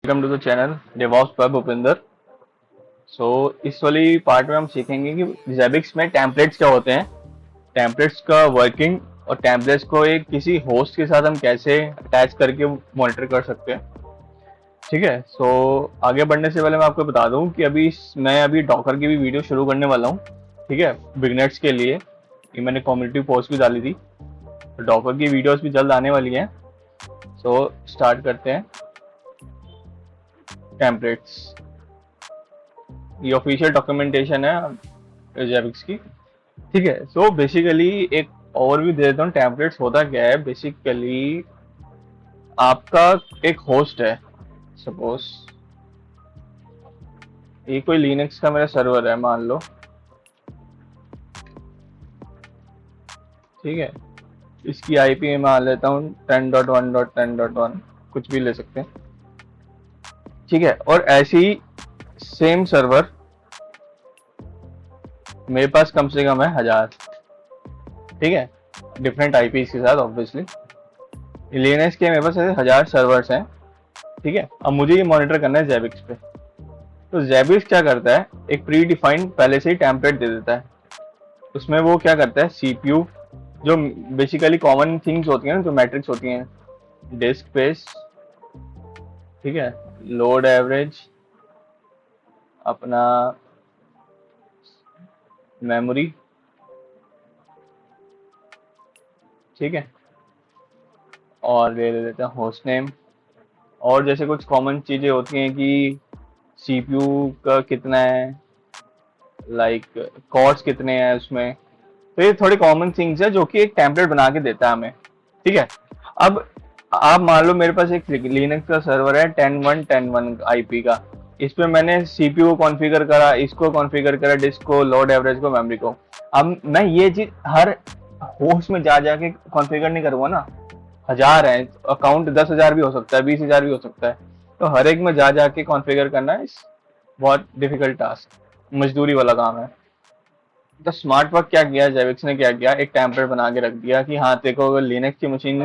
Welcome to the channel DevOps by Bhupinder. इस वाली part में हम सीखेंगे कि ज़ेबिक्स में टेम्पलेट्स क्या होते हैं, टेम्पलेट्स का वर्किंग और टेम्पलेट्स को एक किसी होस्ट के साथ हम कैसे अटैच करके मॉनिटर कर सकते हैं। ठीक है। आगे बढ़ने से पहले मैं आपको बता दूं कि मैं अभी डॉकर की भी वीडियो शुरू करने वाला हूं। ठीक है, बिगनर्स के लिए ये मैंने कम्युनिटी पोस्ट भी डाली थी, तो डॉकर की वीडियोस भी जल्द आने वाली हैं। स्टार्ट करते हैं। टेम्पलेट्स, ये ऑफिशियल डॉक्यूमेंटेशन है जेबिक्स की। ठीक है। बेसिकली एक ओवरव्यू दे देता हूँ, टेम्पलेट्स होता क्या है। बेसिकली आपका एक होस्ट है, सपोज ये कोई लिनक्स का मेरा सर्वर है मान लो। ठीक है, इसकी आईपी में मान लेता हूँ 10.1.10.1, कुछ भी ले सकते हैं। ठीक है, और ऐसी सेम सर्वर मेरे पास कम से कम है 1000। ठीक है, डिफरेंट आईपी के साथ ऑब्वियसली। लिनक्स के मेरे पास ऐसे 1000 सर्वर्स हैं। ठीक है, अब मुझे ये मॉनिटर करना है जेबिक्स पे। तो जेबिक्स क्या करता है, एक प्री डिफाइंड पहले से ही टेम्पलेट दे देता है। उसमें वो क्या करता है, सीपीयू जो बेसिकली कॉमन थिंग्स होती हैं ना, जो मैट्रिक्स होती हैं, डिस्क स्पेस, ठीक है, लोड एवरेज, अपना मेमोरी, ठीक है, और ले लेते हैं होस्ट नेम। और जैसे कुछ कॉमन चीजें होती हैं कि सीपीयू का कितना है, लाइक कॉर्ड्स कितने हैं उसमें। तो ये थोड़ी कॉमन थिंग्स है जो कि एक टेम्पलेट बना के देता है हमें। ठीक है। अब आप मान लो मेरे पास एक लिनक्स का सर्वर है 10.1.10.1 आईपी का। इस पे मैंने सीपीयू को कॉन्फ़िगर करा, इसको कॉन्फ़िगर करा, डिस्क को, लोड एवरेज को, मेमोरी को। अब मैं ये चीज हर होस्ट में जा जाके कॉन्फ़िगर नहीं करूंगा ना। 1000 है, अकाउंट 10,000 भी हो सकता है, 20,000 भी हो सकता है। तो हर एक में जा जाके कॉन्फ़िगर करना है बहुत डिफिकल्ट टास्क, मजदूरी वाला काम है। तो स्मार्ट वर्क क्या किया जेविक्स ने, क्या किया, एक टेम्पलेट बना के रख दिया कि हाँ तेरे को अगर लिनक्स की मशीन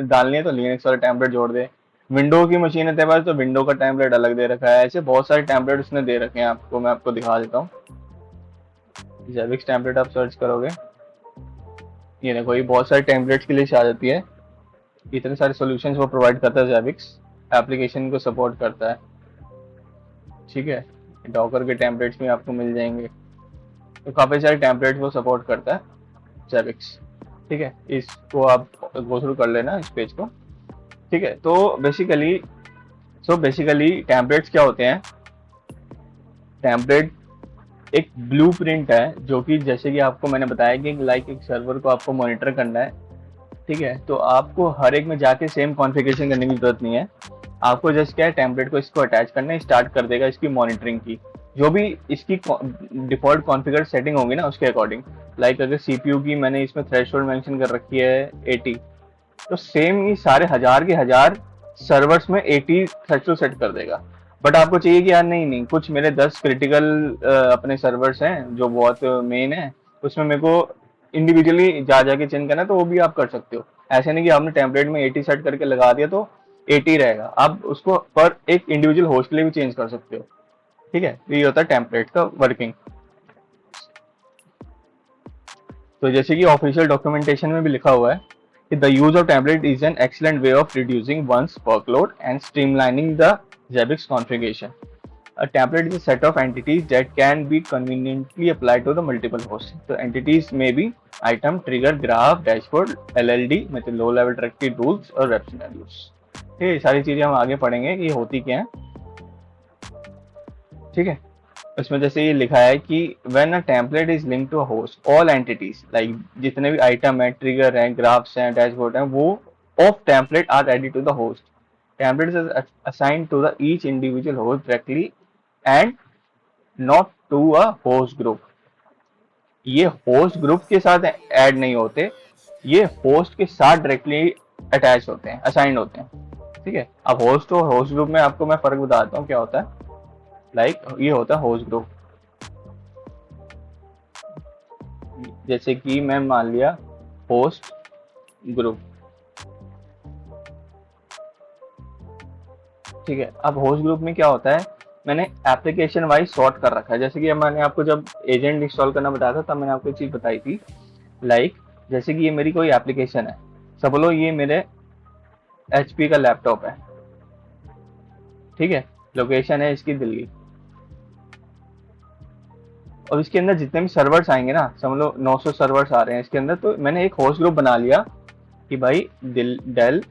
डालनी है तो लिनक्स वाला टेम्पलेट जोड़ दे। विंडो की मशीन है तेरे पास तो विंडो का टेम्पलेट अलग दे रखा है। ऐसे बहुत सारे टेम्पलेट उसने दे रखे हैं आपको, मैं आपको दिखा देता हूँ। जेविक्स टेम्पलेट आप सर्च करोगे, ये देखो, ये बहुत सारे टेम्पलेट्स की लिस्ट आ जाती है। इतने सारे सॉल्यूशंस वो प्रोवाइड करता है जेविक्स, एप्लीकेशन को सपोर्ट करता है। ठीक है, डॉकर के टेम्पलेट्स भी आपको मिल जाएंगे। तो काफी सारे टेम्पलेट्स वो सपोर्ट करता है जेविक्स। ठीक है, इसको आप गो थ्रू कर लेना इस पेज को। ठीक है, तो बेसिकली टेम्पलेट्स क्या होते हैं। टेम्पलेट एक ब्लूप्रिंट है जो कि जैसे कि आपको मैंने बताया कि लाइक एक सर्वर को आपको मॉनिटर करना है। ठीक है, तो आपको हर एक में जाके सेम कॉन्फ़िगरेशन करने की जरूरत नहीं है। आपको जस्ट क्या है, टेम्पलेट को इसको अटैच करना है, स्टार्ट कर देगा इसकी मॉनिटरिंग की। जो भी इसकी डिफॉल्ट कॉन्फ़िगर सेटिंग होगी ना उसके अकॉर्डिंग। लाइक अगर सीपीयू की मैंने इसमें थ्रेशोल्ड मेंशन कर रखी है 80, तो सेम ही सारे 1000 के 1000 सर्वर्स में 80 थ्रेशोल्ड सेट कर देगा। बट आपको चाहिए कि यार नहीं नहीं, कुछ मेरे 10 क्रिटिकल अपने सर्वर्स हैं जो बहुत मेन है, उसमें मेरे को इंडिविजुअली जा जाके चेंज करना है, तो वो भी आप कर सकते हो। ऐसे नहीं कि आपने टेम्पलेट में 80 सेट करके लगा दिया तो 80 रहेगा, आप उसको पर एक इंडिविजुअल होस्ट के लिए भी चेंज कर सकते हो। ठीक है, तो ये होता है टेम्पलेट का वर्किंग। तो जैसे कि ऑफिशियल डॉक्यूमेंटेशन में भी लिखा हुआ है कि the use of template is an excellent way of reducing one's workload and streamlining the Zabbix configuration. A template is a set of entities that can be conveniently applied to the multiple hosts. So entities may be item, trigger, graph, dashboard, LLD मतलब low level directory tools और web scenarios. ये सारी चीजें हम आगे पढ़ेंगे कि ये होती क्या है। ठीक है, उसमें जैसे ये लिखा है कि when a template is link to a host all entities like जितने भी आइटम है, ट्रिगर है, ग्राफ्स हैं, डैशबोर्ड है, वो of template are added to the host. Template is assigned to the each individual host directly and not to a host group. ये host group के साथ ऐड नहीं होते, ये होस्ट के साथ डायरेक्टली अटैच होते हैं, असाइंड होते हैं। ठीक है, अब होस्ट और होस्ट ग्रुप में आपको मैं फर्क बताता हूँ क्या होता है। ये होता है होस्ट ग्रुप। जैसे कि मैं मान लिया होस्ट ग्रुप। ठीक है, अब होस्ट ग्रुप में क्या होता है, मैंने एप्लीकेशन वाइज सॉर्ट कर रखा है। जैसे कि मैंने आपको जब एजेंट इंस्टॉल करना बताया था तब मैंने आपको एक चीज बताई थी, लाइक जैसे कि ये मेरी कोई एप्लीकेशन है, सब लो ये मेरे HP का लैपटॉप है, ठीक है, लोकेशन है इसकी दिल्ली, और इसके अंदर जितने भी सर्वर्स आएंगे ना, समझ लो 900 सर्वर्स आ रहे हैं इसके अंदर, तो मैंने एक होस्ट ग्रुप बना लिया कि भाई डेल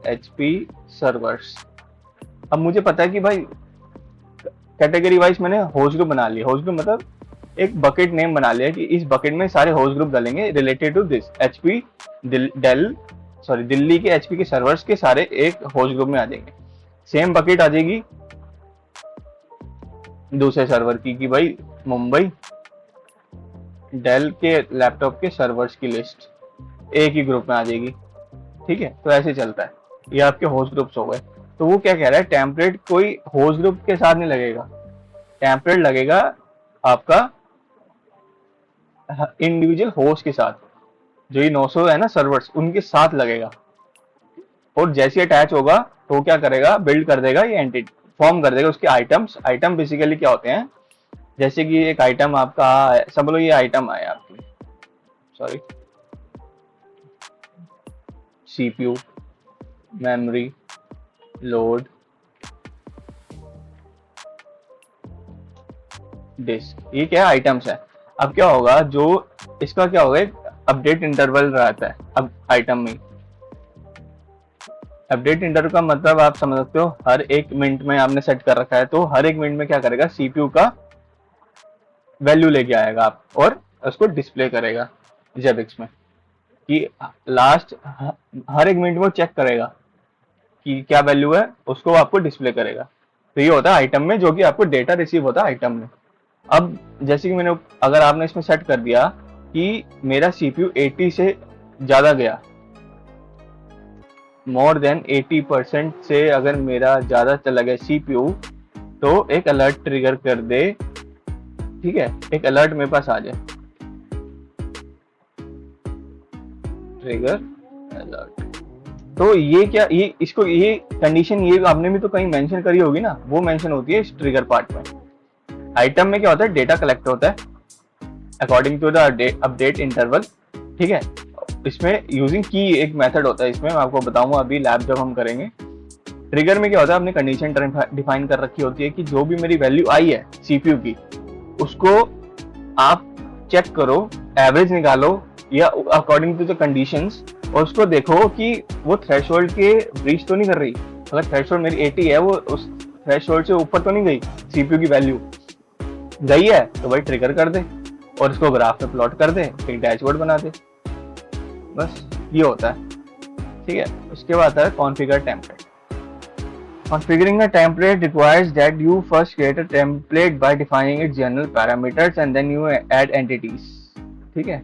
HP सर्वर्स। अब मुझे पता है कि भाई कैटेगरी वाइज मैंने होस्ट ग्रुप बना लिया, होस्ट ग्रुप मतलब एक बकेट नेम बना लिया कि इस बकेट में सारे होस्ट ग्रुप डालेंगे related to this HP Delhi के HP के सर्वर्स के सारे एक होस्ट ग्रुप में आ जाएंगे। सेम बकेट आ जाएगी दूसरे सर्वर की कि भाई मुंबई डेल के लैपटॉप के सर्वर्स की लिस्ट एक ही ग्रुप में आ जाएगी, ठीक है। तो ऐसे चलता है, ये आपके होस्ट ग्रुप्स हो गए। तो वो क्या कह रहा है, टेम्पलेट कोई होस्ट ग्रुप के साथ नहीं लगेगा, टेम्पलेट लगेगा आपका इंडिविजुअल होस्ट के साथ, जो ये 900 है ना सर्वर्स उनके साथ लगेगा। और जैसे अटैच होगा तो क्या करेगा, बिल्ड कर देगा ये एंटिटी, फॉर्म कर देगा उसके आइटम्स। आइटम बेसिकली क्या होते हैं, जैसे कि एक आइटम आपका सब लोग ये आइटम आए आपके, sorry CPU, memory, load, disk, ये क्या आइटम्स है। अब क्या होगा, जो इसका क्या होगा, एक अपडेट इंटरवल रहता है अब आइटम में। अपडेट इंटरवल का मतलब आप समझ सकते हो, हर एक मिनट में आपने सेट कर रखा है, तो हर एक मिनट में क्या करेगा, CPU का वैल्यू लेके आएगा आप और उसको डिस्प्ले करेगा जेबिक्स में, कि लास्ट हर एक मिनट में चेक करेगा कि क्या वैल्यू है, उसको आपको डिस्प्ले करेगा। तो ये होता है आइटम में, जो कि आपको डेटा रिसीव होता है आइटम में। अब जैसे कि मैंने, अगर आपने इसमें सेट कर दिया कि मेरा CPU 80 से ज्यादा गया, मोर देन 80% से अगर मेरा ज्यादा चला गया CPU, तो एक अलर्ट ट्रिगर कर दे, ठीक है, एक अलर्ट मेरे पास आ जाए, ट्रिगर अलर्ट। तो ये क्या, ये इसको, ये कंडीशन ये आपने भी तो कहीं मेंशन करी होगी ना, वो मेंशन होती है इस ट्रिगर पार्ट में। आइटम में क्या होता है, डेटा कलेक्ट होता है according to the update interval, ठीक है। इसमें यूजिंग की एक मेथड होता है, इसमें मैं आपको बताऊंगा अभी लैब जब हम करेंगे। ट्रिगर में क्या होता है, आपने कंडीशन डिफाइन कर रखी होती है कि जो भी मेरी वैल्यू आई है CPU की, उसको आप चेक करो, एवरेज निकालो या अकॉर्डिंग टू द कंडीशंस, और उसको देखो कि वो थ्रेशोल्ड के ब्रीच तो नहीं कर रही। अगर थ्रेशोल्ड मेरी 80 है, वो उस थ्रेशोल्ड से ऊपर तो नहीं गई, CPU की वैल्यू गई है, तो भाई ट्रिगर कर दे और इसको ग्राफ में प्लॉट कर दे, एक डैशबोर्ड बना दे, बस ये होता है, ठीक है। उसके बाद आता है configure template. Configuring a template requires that you first create a template by defining its general parameters and then you add entities, ठीक है।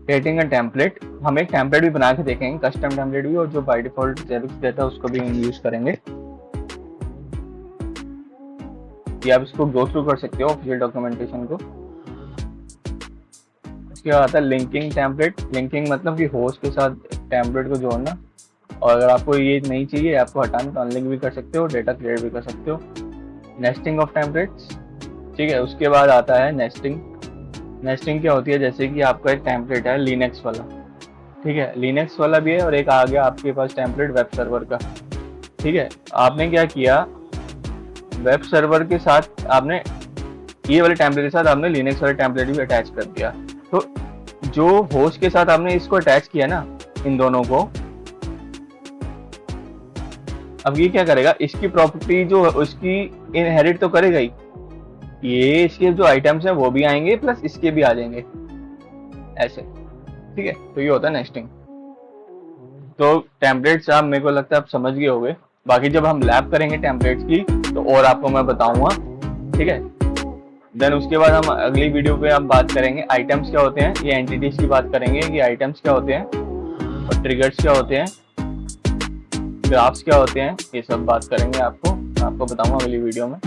Creating a template, हम एक template भी बना के देखेंगे, custom template भी, और जो by default Zabbix देता है उसको भी हम यूज करेंगे। ये आप इसको गो थ्रू कर सकते हो ऑफिशियल डॉक्यूमेंटेशन को। उसके बाद आता है लिंकिंग टेम्पलेट। लिंकिंग मतलब कि होस्ट के साथ टेम्पलेट को जोड़ना, और अगर आपको ये नहीं चाहिए, आपको हटाना, तो अनलिंक भी कर सकते हो, डेटा क्रिएट भी कर सकते हो। नेस्टिंग ऑफ टेम्पलेट्स, ठीक है। उसके बाद आता है नेस्टिंग। नेस्टिंग क्या होती है, जैसे कि आपका एक टेम्पलेट है लिनक्स वाला, ठीक है, लिनक्स वाला भी है, और एक आ गया आपके पास टेम्पलेट वेब सर्वर का, ठीक है। आपने क्या किया, वेब सर्वर के साथ आपने ये वाले टेम्पलेट के साथ आपने लिनक्स वाले टेम्पलेट भी अटैच कर दिया। तो जो होस्ट के साथ आपने इसको अटैच किया ना, इन दोनों को, अब ये क्या करेगा, इसकी प्रॉपर्टी जो उसकी इनहेरिट तो करेगा ही, ये इसके जो आइटम्स हैं वो भी आएंगे, प्लस इसके भी आ जाएंगे, ऐसे, ठीक है। तो ये होता है नेस्टिंग। तो टेम्पलेट्स आप, मेरे को लगता है आप समझ गए होंगे। बाकी जब हम लैब करेंगे टेम्पलेट्स की तो और आपको मैं बताऊंगा, ठीक है। देन उसके बाद हम अगली वीडियो पे हम बात करेंगे आइटम्स क्या होते हैं, ये एंटिटीज की बात करेंगे कि आइटम्स क्या होते हैं, और ट्रिगर्स क्या होते हैं, ग्राफ्स क्या होते हैं, ये सब बात करेंगे। आपको बताऊंगा अगली वीडियो में।